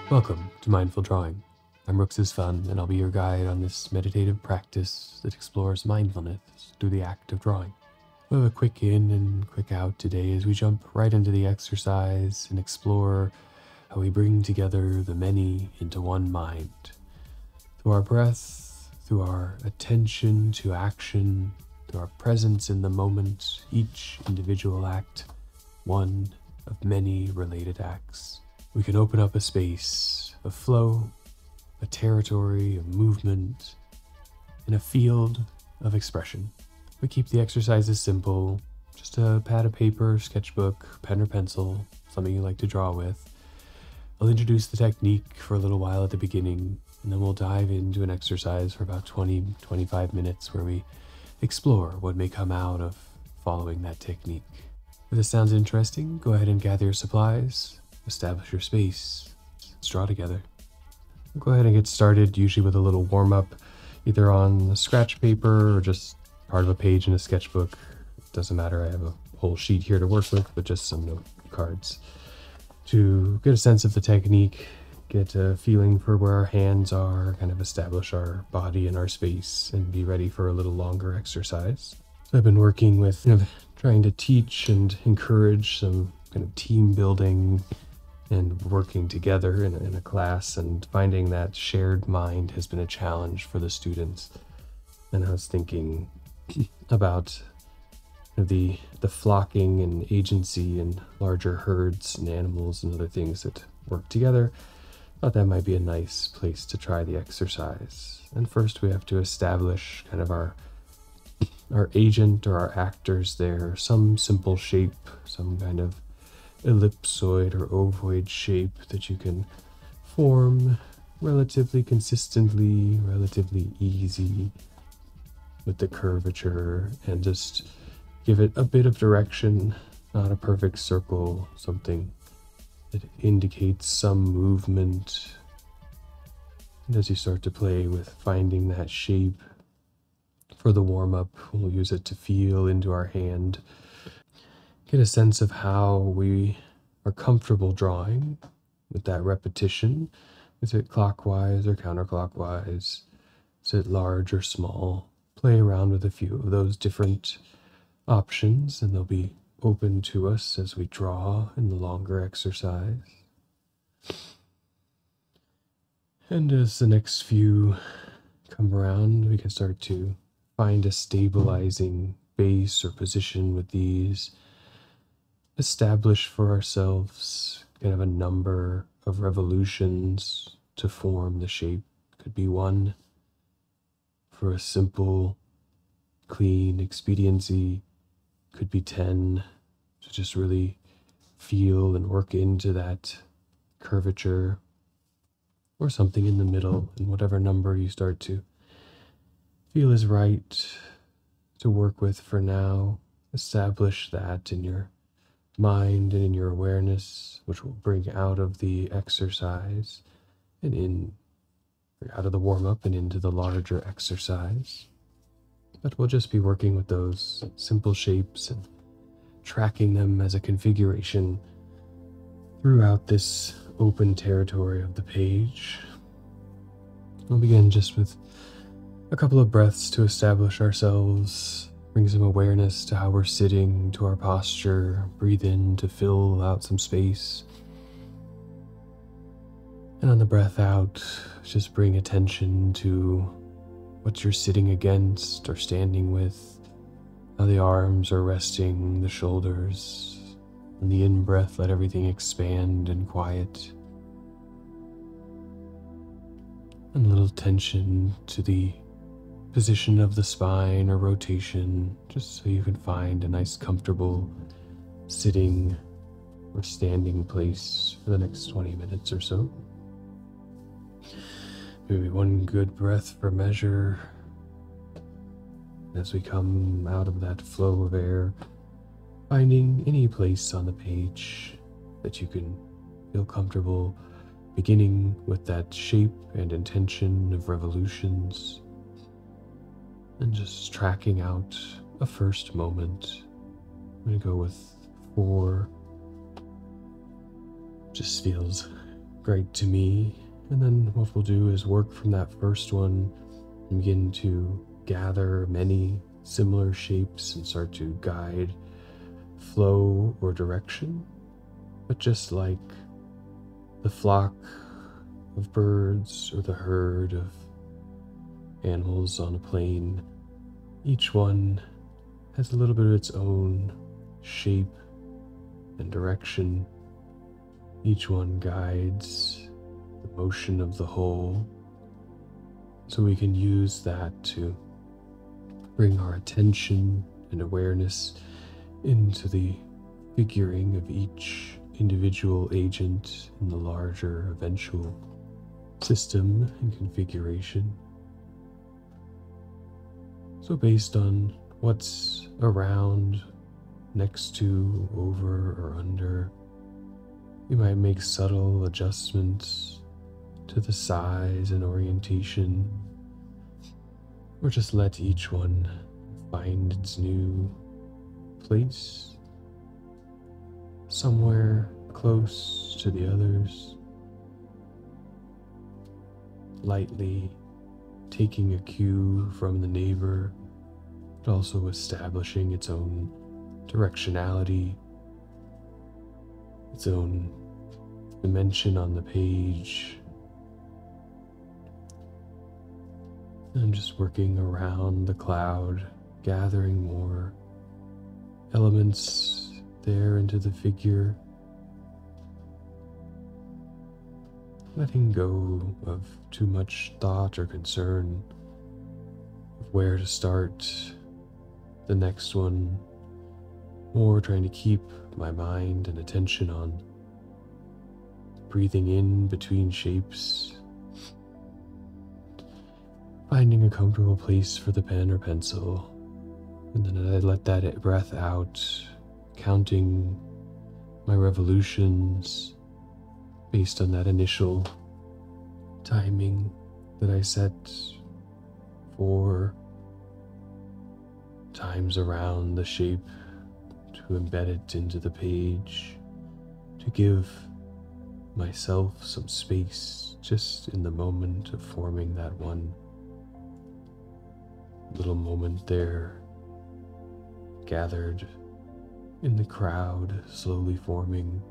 Welcome to Mindful Drawing. I'm Rooks' Fun, and I'll be your guide on this meditative practice that explores mindfulness through the act of drawing. We'll have a quick in and quick out today as we jump right into the exercise and explore how we bring together the many into one mind. Through our breath, through our attention to action, through our presence in the moment, each individual act, one of many related acts. We can open up a space, a flow, a territory of movement, and a field of expression. We keep the exercises simple, just a pad of paper, sketchbook, pen or pencil, something you like to draw with. I'll introduce the technique for a little while at the beginning, and then we'll dive into an exercise for about 20-25 minutes where we explore what may come out of following that technique. If this sounds interesting, go ahead and gather your supplies, establish your space, let's draw together. We'll go ahead and get started, usually with a little warm-up, either on the scratch paper or just part of a page in a sketchbook. It doesn't matter, I have a whole sheet here to work with, but just some note cards. To get a sense of the technique, get a feeling for where our hands are, kind of establish our body and our space, and be ready for a little longer exercise. So I've been working with trying to teach and encourage some kind of team building and working together in a class, and finding that shared mind has been a challenge for the students. And I was thinking about the flocking and agency and larger herds and animals and other things that work together. Thought that might be a nice place to try the exercise. And first we have to establish kind of our agent or our actors there, some simple shape, some kind of ellipsoid or ovoid shape that you can form relatively consistently, relatively easy with the curvature, and just give it a bit of direction, not a perfect circle, something that indicates some movement. And as you start to play with finding that shape for the warm-up, we'll use it to feel into our hand. Get a sense of how we are comfortable drawing with that repetition. Is it clockwise or counterclockwise? Is it large or small? Play around with a few of those different options, and they'll be open to us as we draw in the longer exercise. And as the next few come around, we can start to find a stabilizing base or position with these. Establish for ourselves kind of a number of revolutions to form the shape. Could be one for a simple, clean expediency. Could be 10 to just really feel and work into that curvature, or something in the middle, and whatever number you start to feel is right to work with for now. Establish that in your mind and in your awareness, which will bring out of the exercise and out of the warm-up and into the larger exercise. But we'll just be working with those simple shapes and tracking them as a configuration throughout this open territory of the page. We'll begin just with a couple of breaths to establish ourselves, bring some awareness to how we're sitting, to our posture. Breathe in to fill out some space. And on the breath out, just bring attention to what you're sitting against or standing with, how the arms are resting, the shoulders. On the in-breath, let everything expand and quiet. And a little tension to the position of the spine or rotation, just so you can find a nice comfortable sitting or standing place for the next 20 minutes or so. Maybe one good breath for measure. As we come out of that flow of air, finding any place on the page that you can feel comfortable, beginning with that shape and intention of revolutions, and just tracking out a first moment. I'm going to go with 4. Just feels great to me. And then what we'll do is work from that first one and begin to gather many similar shapes and start to guide flow or direction. But just like the flock of birds or the herd of animals on a plain, each one has a little bit of its own shape and direction. Each one guides the motion of the whole, so we can use that to bring our attention and awareness into the figuring of each individual agent in the larger eventual system and configuration. So based on what's around, next to, over, or under, you might make subtle adjustments to the size and orientation, or just let each one find its new place somewhere close to the others, lightly taking a cue from the neighbor, but also establishing its own directionality, its own dimension on the page. And I'm just working around the cloud, gathering more elements there into the figure, letting go of too much thought or concern of where to start the next one, more trying to keep my mind and attention on breathing in between shapes, finding a comfortable place for the pen or pencil, and then I let that breath out, counting my revolutions based on that initial timing that I set, 4 times around the shape to embed it into the page, to give myself some space just in the moment of forming that one little moment there, gathered in the crowd, slowly forming,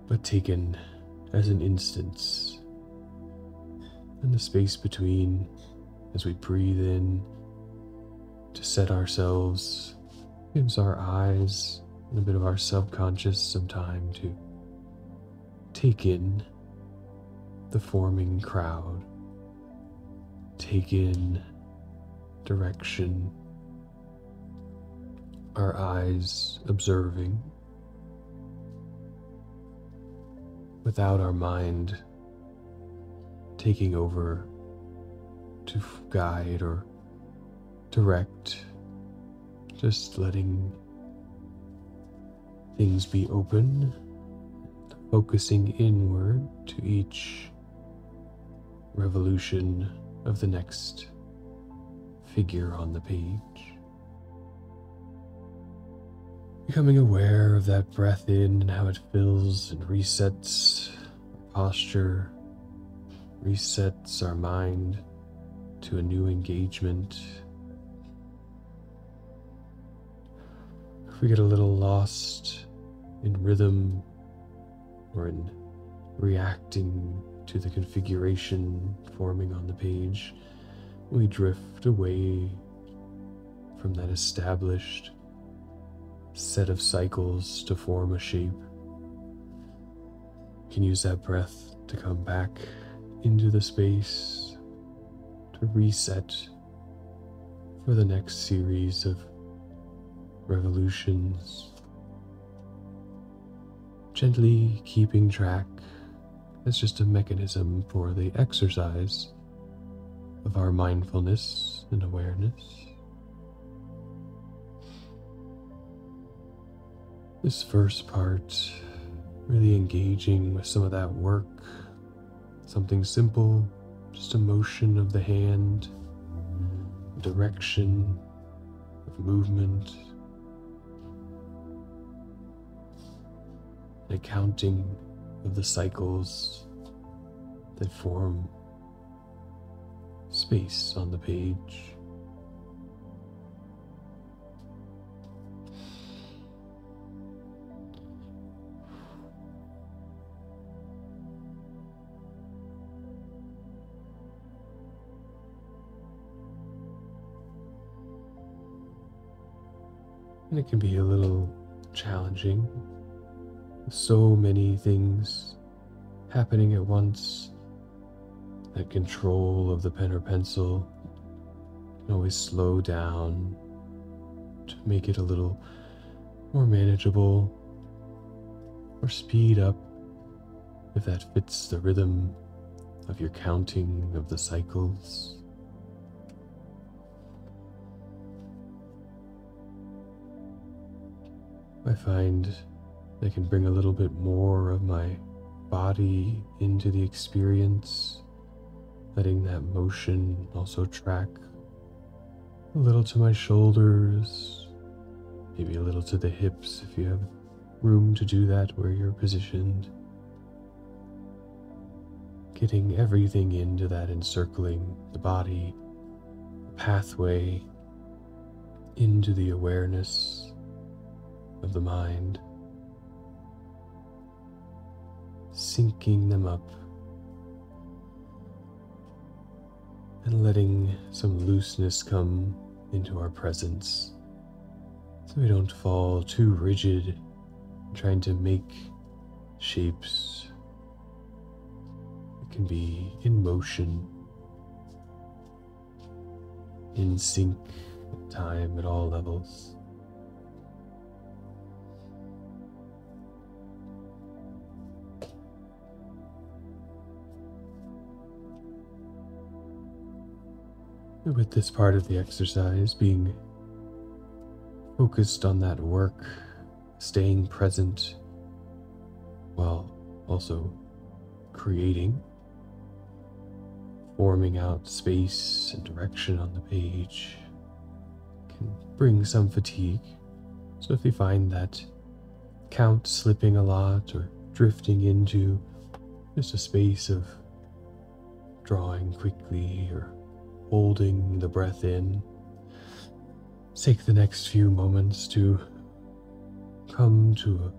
but taken as an instance, and the space between as we breathe in to set ourselves gives our eyes and a bit of our subconscious some time to take in the forming crowd, take in direction, our eyes observing, without our mind taking over to guide or direct, just letting things be open, focusing inward to each revolution of the next figure on the page. Becoming aware of that breath in and how it fills and resets our posture, resets our mind to a new engagement. If we get a little lost in rhythm or in reacting to the configuration forming on the page, we drift away from that established set of cycles to form a shape. You can use that breath to come back into the space, to reset for the next series of revolutions, gently keeping track as just a mechanism for the exercise of our mindfulness and awareness. This first part, really engaging with some of that work, something simple, just a motion of the hand, direction of movement. an accounting of the cycles that form space on the page. And it can be a little challenging. So many things happening at once. That control of the pen or pencil can always slow down to make it a little more manageable, or speed up if that fits the rhythm of your counting of the cycles. I find I can bring a little bit more of my body into the experience, letting that motion also track a little to my shoulders, maybe a little to the hips if you have room to do that where you're positioned. Getting everything into that encircling the body, the pathway into the awareness of the mind, syncing them up and letting some looseness come into our presence so we don't fall too rigid trying to make shapes. It can be in motion, in sync with time at all levels. With this part of the exercise being focused on that work, staying present while also creating, forming out space and direction on the page, can bring some fatigue. So if you find that count slipping a lot or drifting into just a space of drawing quickly or holding the breath in, take the next few moments to come to an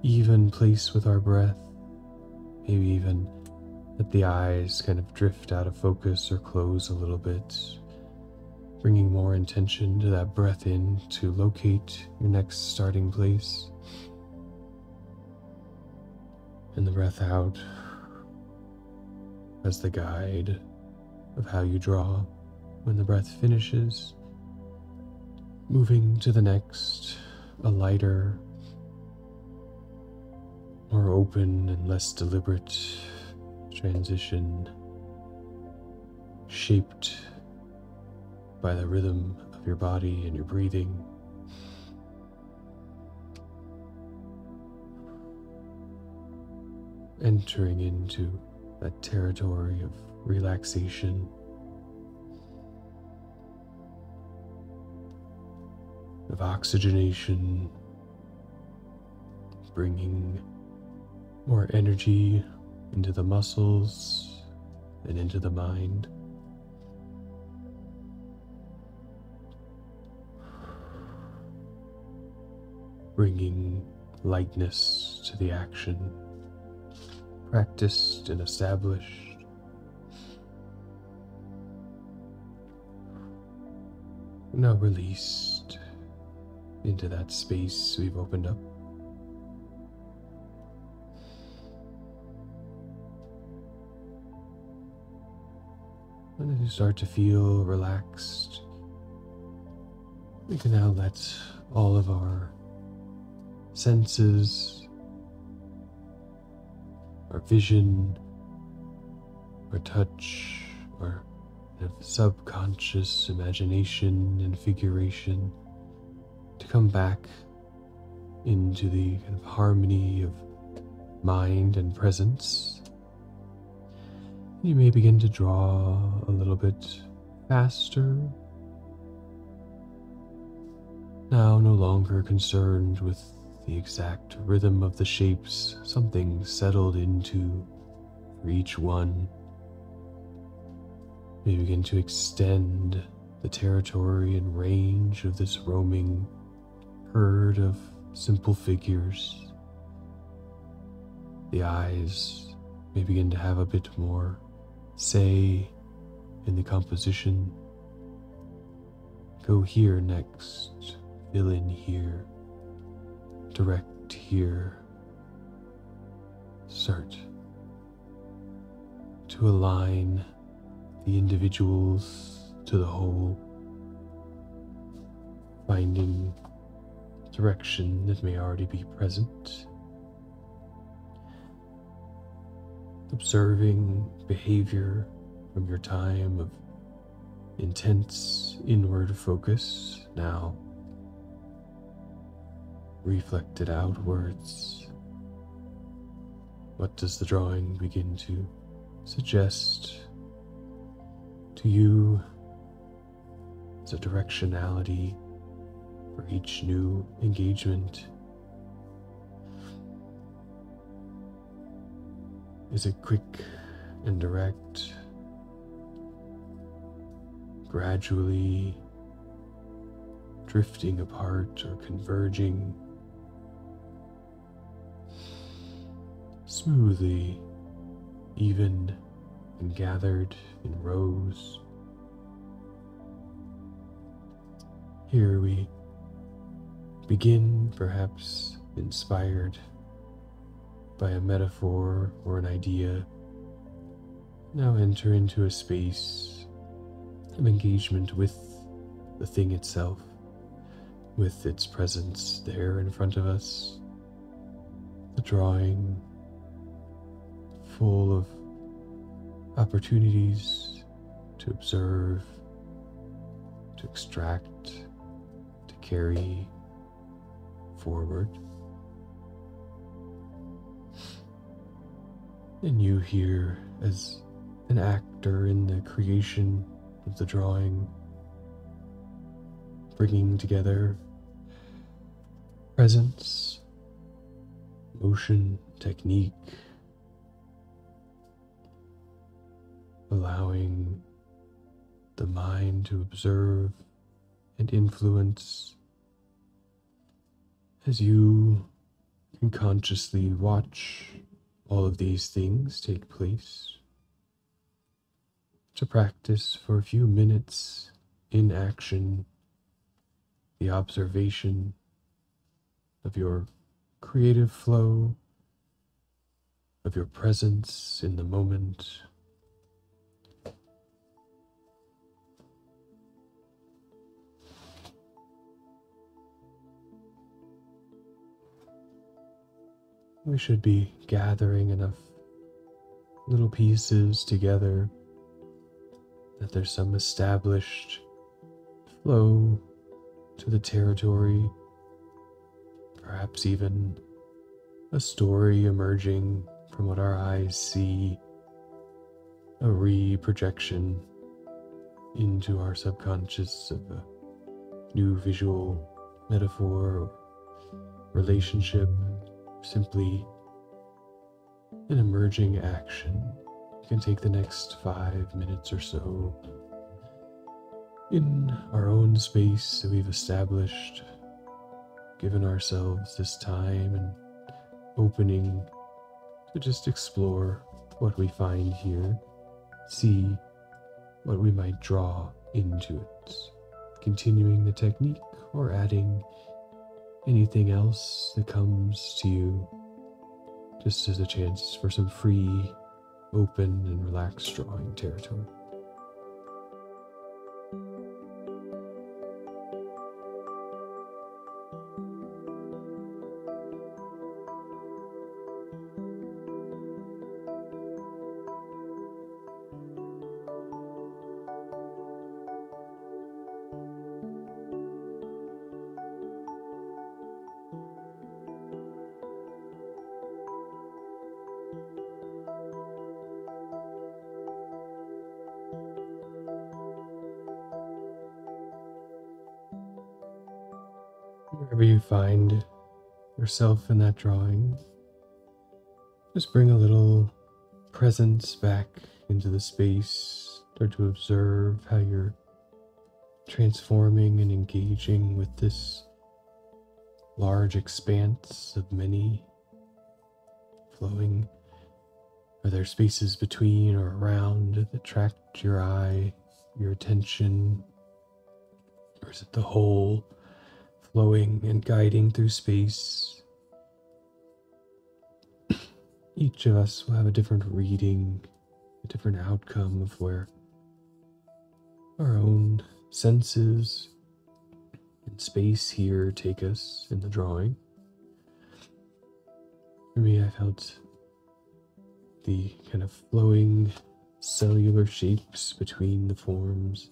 even place with our breath. Maybe even let the eyes kind of drift out of focus or close a little bit, bringing more intention to that breath in to locate your next starting place. And the breath out as the guide of how you draw. When the breath finishes, moving to the next, a lighter, more open and less deliberate transition, shaped by the rhythm of your body and your breathing. Entering into that territory of relaxation, of oxygenation, bringing more energy into the muscles and into the mind. Bringing lightness to the action, practiced and established. Now released into that space we've opened up. And as you start to feel relaxed, we can now let all of our senses, our vision, our touch, our subconscious imagination and figuration to come back into the kind of harmony of mind and presence. You may begin to draw a little bit faster, now no longer concerned with the exact rhythm of the shapes, something settled into for each one. We begin to extend the territory and range of this roaming herd of simple figures. The eyes may begin to have a bit more say in the composition. Go here next, fill in here, direct here, start to align the individuals to the whole, finding direction that may already be present, observing behavior from your time of intense inward focus, now reflected outwards. What does the drawing begin to suggest to you as a directionality for each new engagement? Is it quick and direct, gradually drifting apart or converging, smoothly, even and gathered in rows? Here we begin, perhaps inspired by a metaphor or an idea. Now enter into a space of engagement with the thing itself, with its presence there in front of us. The drawing full of opportunities to observe, to extract, to carry forward. And you here as an actor in the creation of the drawing, bringing together presence, motion, technique, allowing the mind to observe and influence as you can consciously watch all of these things take place. To practice for a few minutes in action, the observation of your creative flow, of your presence in the moment. We should be gathering enough little pieces together that there's some established flow to the territory, perhaps even a story emerging from what our eyes see, a re-projection into our subconscious of a new visual metaphor or relationship, simply an emerging action. You can take the next 5 minutes or so in our own space that we've established, given ourselves this time and opening to just explore what we find here, see what we might draw into it, continuing the technique or adding anything else that comes to you, just as a chance for some free, open, and relaxed drawing territory. Wherever you find yourself in that drawing. Just bring a little presence back into the space. Start to observe how you're transforming and engaging with this large expanse of many flowing. Are there spaces between or around that attract your eye, your attention? Or is it the whole flowing and guiding through space? Each of us will have a different reading, a different outcome of where our own senses and space here take us in the drawing. For me, I felt the kind of flowing cellular shapes between the forms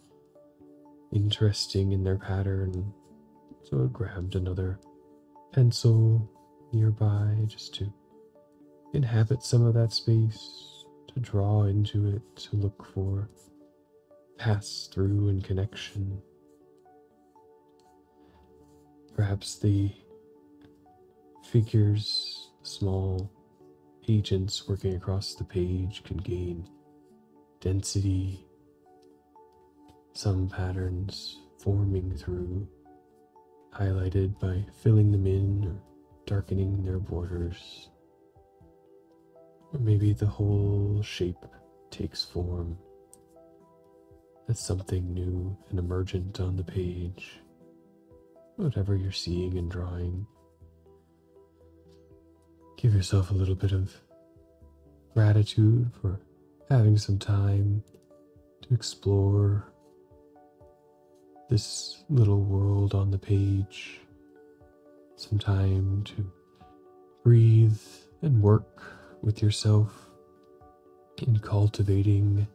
interesting in their pattern, so I grabbed another pencil nearby just to inhabit some of that space, to draw into it, to look for pass through and connection. Perhaps the figures, small agents working across the page can gain density, some patterns forming through, highlighted by filling them in or darkening their borders. Or maybe the whole shape takes form. That's something new and emergent on the page. Whatever you're seeing and drawing, give yourself a little bit of gratitude for having some time to explore this little world on the page. Some time to breathe and work with yourself in cultivating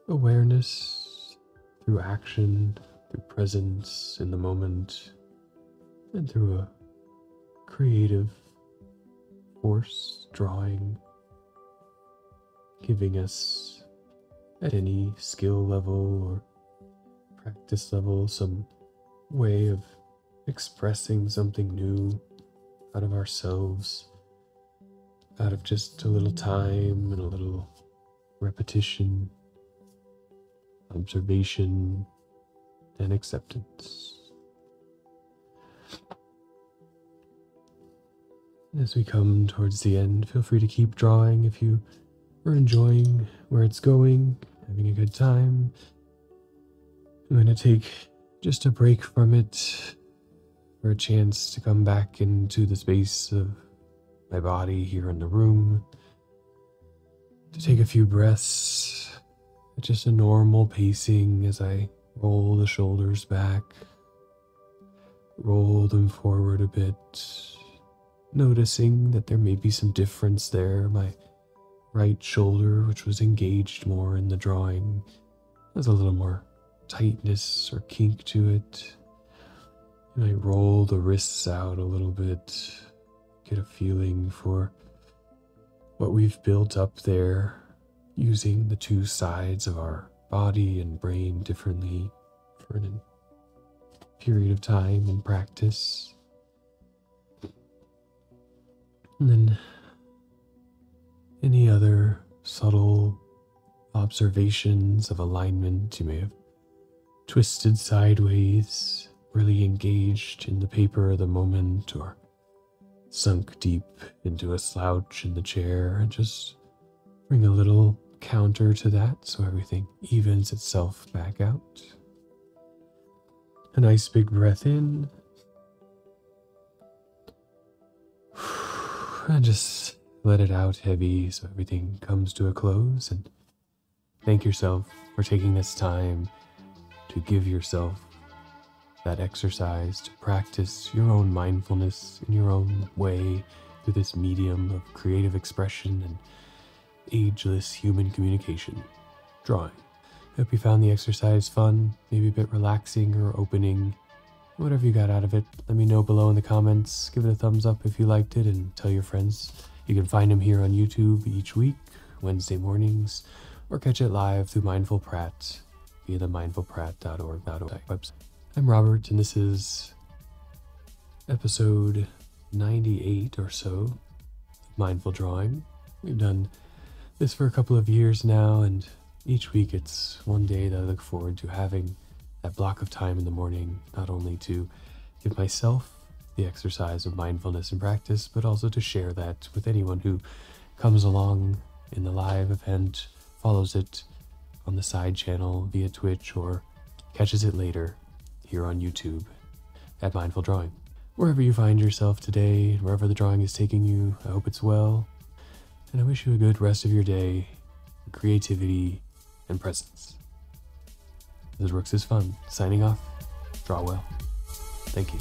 awareness through action, through presence in the moment, and through a creative force drawing, giving us at any skill level or practice level some way of expressing something new out of ourselves, out of just a little time and a little repetition, observation, and acceptance. As we come towards the end, feel free to keep drawing if you are enjoying where it's going, having a good time. I'm going to take just a break from it for a chance to come back into the space of my body here in the room, to take a few breaths, just a normal pacing as I roll the shoulders back, roll them forward a bit, noticing that there may be some difference there. My right shoulder, which was engaged more in the drawing, has a little more tightness or kink to it. And I roll the wrists out a little bit, get a feeling for what we've built up there, using the two sides of our body and brain differently for a period of time and practice. And then any other subtle observations of alignment you may have twisted sideways, really engaged in the paper of the moment, or sunk deep into a slouch in the chair, and just bring a little counter to that so everything evens itself back out. A nice big breath in, and just let it out heavy so everything comes to a close. And thank yourself for taking this time to give yourself that exercise to practice your own mindfulness in your own way through this medium of creative expression and ageless human communication, drawing. I hope you found the exercise fun, maybe a bit relaxing or opening. Whatever you got out of it, let me know below in the comments. Give it a thumbs up if you liked it, and tell your friends. You can find them here on YouTube each week, Wednesday mornings, or catch it live through Mindful Prat via the mindfulprat.org website. I'm Robert, and this is episode 98 or so of mindful drawing. We've done this for a couple of years now, and each week it's one day that I look forward to having that block of time in the morning, not only to give myself the exercise of mindfulness and practice, but also to share that with anyone who comes along in the live event, follows it on the side channel via Twitch, or catches it later here on YouTube at Mindful Drawing. Wherever you find yourself today, wherever the drawing is taking you, I hope it's well, and I wish you a good rest of your day, creativity, and presence. This is Rooks is Fun, signing off. Draw well. Thank you.